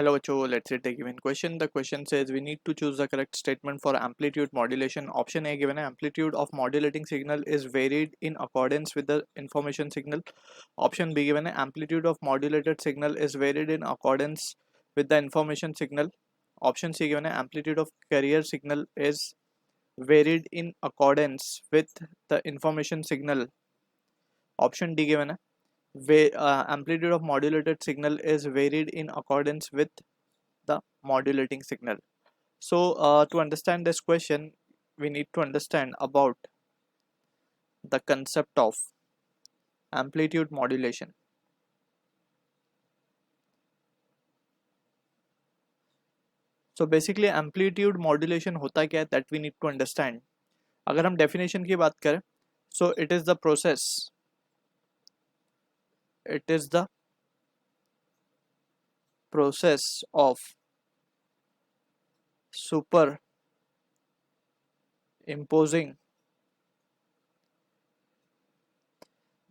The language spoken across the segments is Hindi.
Hello, Cho. Let's say the given question. The question says we need to choose the correct statement for amplitude modulation. Option A given amplitude of modulating signal is varied in accordance with the information signal. Option B given amplitude of modulated signal is varied in accordance with the information signal. Option C given amplitude of carrier signal is varied in accordance with the information signal. Option D given amplitude of modulated signal is varied in accordance with the modulating signal. So to understand this question, we need to understand about the concept of amplitude modulation. So basically amplitude modulation होता क्या है, that we need to understand. अगर हम definition की बात करें, so it is the process of superimposing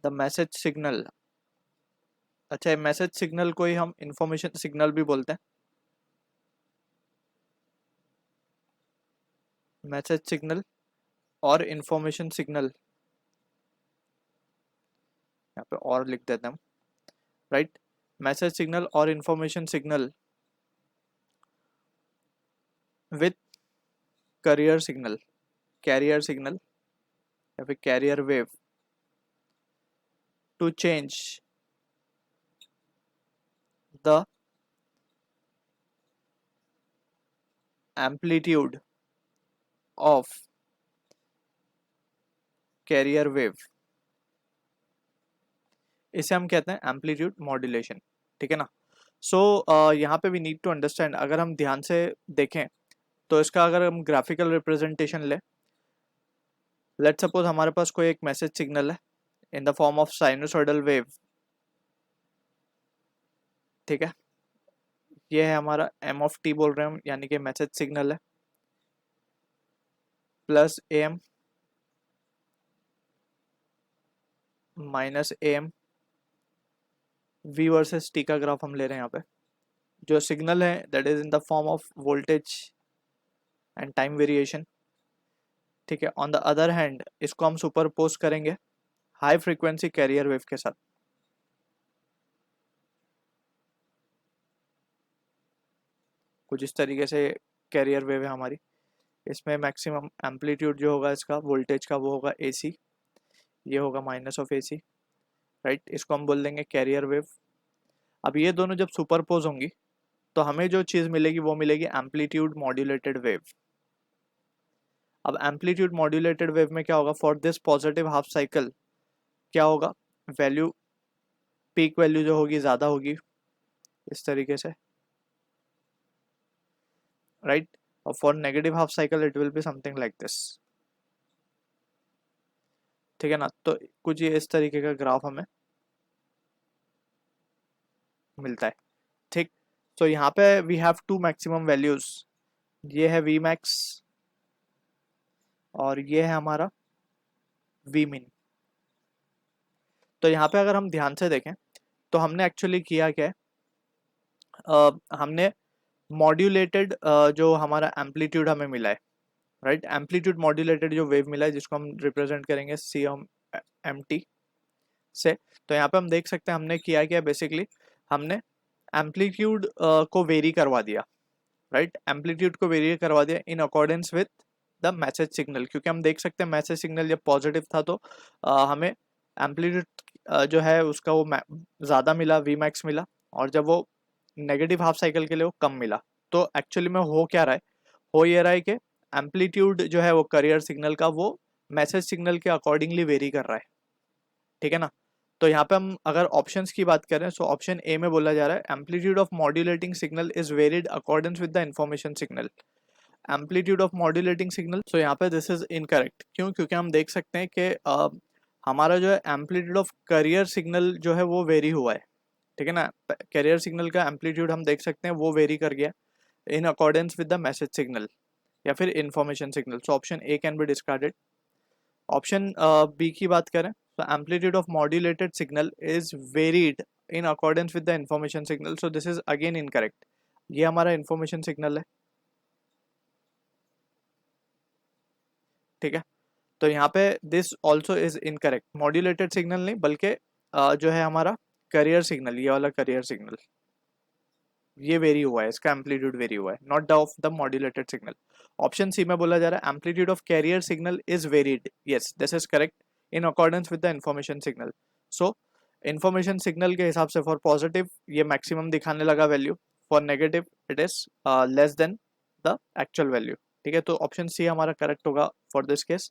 the message signal. अच्छा, मैसेज सिग्नल को ही हम इंफॉर्मेशन सिग्नल भी बोलते हैं. मैसेज सिग्नल और इंफॉर्मेशन सिग्नल, यहाँ पे और लिख देते हैं हम, राइट. मैसेज सिग्नल और information signal with carrier signal या फिर carrier wave to change the amplitude of carrier wave, इसे हम कहते हैं एम्पलीट्यूड मॉड्यूलेशन. ठीक है ना. सो यहाँ पे वी नीड टू अंडरस्टैंड, अगर हम ध्यान से देखें तो इसका अगर हम ग्राफिकल रिप्रेजेंटेशन लें, लेट सपोज हमारे पास कोई एक मैसेज सिग्नल है इन the form of sinusoidal wave. ठीक है, ये है हमारा एम ऑफ टी बोल रहे हैं हम, यानी कि मैसेज सिग्नल है, plus A M minus A M, V versus T का ग्राफ हम ले रहे हैं यहाँ पे. जो सिग्नल है that is in the form of voltage and time variation. ठीक है. ऑन द अदर हैंड इसको हम सुपरपोज करेंगे हाई फ्रीक्वेंसी कैरियर वेव के साथ. कुछ इस तरीके से कैरियर वेव है हमारी. इसमें मैक्सिमम एम्पलीट्यूड जो होगा इसका वोल्टेज का वो होगा AC, ये होगा माइनस ऑफ AC, राइट. इसको हम बोल देंगे कैरियर वेव. अब ये दोनों जब सुपरपोज होंगी तो हमें जो चीज़ मिलेगी वो मिलेगी एम्पलीट्यूड मॉड्यूलेटेड वेव. अब एम्पलीट्यूड मॉड्यूलेटेड वेव में क्या होगा, for this positive half cycle क्या होगा, वैल्यू पीक वैल्यू जो होगी ज़्यादा होगी इस तरीके से, राइट. और for negative half cycle it will be something like this. ठीक है ना. तो कुछ ये इस तरीके का ग्राफ हमें मिलता है. ठीक. तो यहाँ पे we have two maximum values, ये है वी मैक्स और ये है हमारा वी मिन. तो यहाँ पे अगर हम ध्यान से देखें तो हमने एक्चुअली किया क्या है, हमने मॉड्यूलेटेड जो हमारा एम्पलीट्यूड हमें मिला है, राइट. एम्पलीट्यूड मॉड्यूलेटेड जो वेव मिला है जिसको हम रिप्रेजेंट करेंगे CMT से. तो यहाँ पे हम देख सकते हैं हमने किया क्या, बेसिकली हमने एम्पलीट्यूड को वेरी करवा दिया, राइट. एम्पलीट्यूड को वेरी करवा दिया in accordance with the message signal, क्योंकि हम देख सकते हैं मैसेज सिग्नल जब पॉजिटिव था तो हमें एम्पलीट्यूड जो है उसका वो ज़्यादा मिला, वी मैक्स मिला, और जब वो नेगेटिव हाफ साइकिल के लिए वो कम मिला. तो एक्चुअली में हो क्या रहा है, हो ये रहा है कि एम्पलीट्यूड जो है वो कैरियर सिग्नल का वो मैसेज सिग्नल के अकॉर्डिंगली वेरी कर रहा है. ठीक है ना. तो यहाँ पे हम अगर ऑप्शंस की बात करें तो ऑप्शन ए में बोला जा रहा है amplitude of modulating signal is varied accordance with the information signal. Amplitude of modulating signal, so यहाँ पे दिस इज इनकरेक्ट. क्यों? क्योंकि हम देख सकते हैं कि हमारा जो है एम्पलीट्यूड ऑफ कैरियर सिग्नल जो है वो वेरी हुआ है. ठीक है ना. कैरियर सिग्नल का एम्पलीट्यूड हम देख सकते हैं वो वेरी कर गया in accordance with the message signal या फिर information signal. So option A can be discarded. Option B की बात करें तो amplitude of modulated signal is varied in accordance with the information signal, so this is again incorrect. ये हमारा इंफॉर्मेशन सिग्नल है, ठीक है। तो यहाँ पे this also is incorrect, modulated signal नहीं बल्कि जो है हमारा करियर सिग्नल, ये वाला करियर सिग्नल ये वेरी हुआ है, इसका एम्पलीट्यूड वेरी हुआ है, not the of the modulated signal. Option C में बोला जा रहा है amplitude of carrier signal is varied, yes this is correct in accordance with the information signal. So information signal के हिसाब से फॉर पॉजिटिव ये मैक्सिमम दिखाने लगा value, for negative it is less than the actual value, ठीक है। तो ऑप्शन सी हमारा करेक्ट होगा for this case.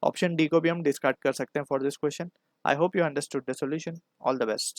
Option D को भी हम डिस्कार्ड कर सकते हैं for this question. I hope you understood the solution. All the best.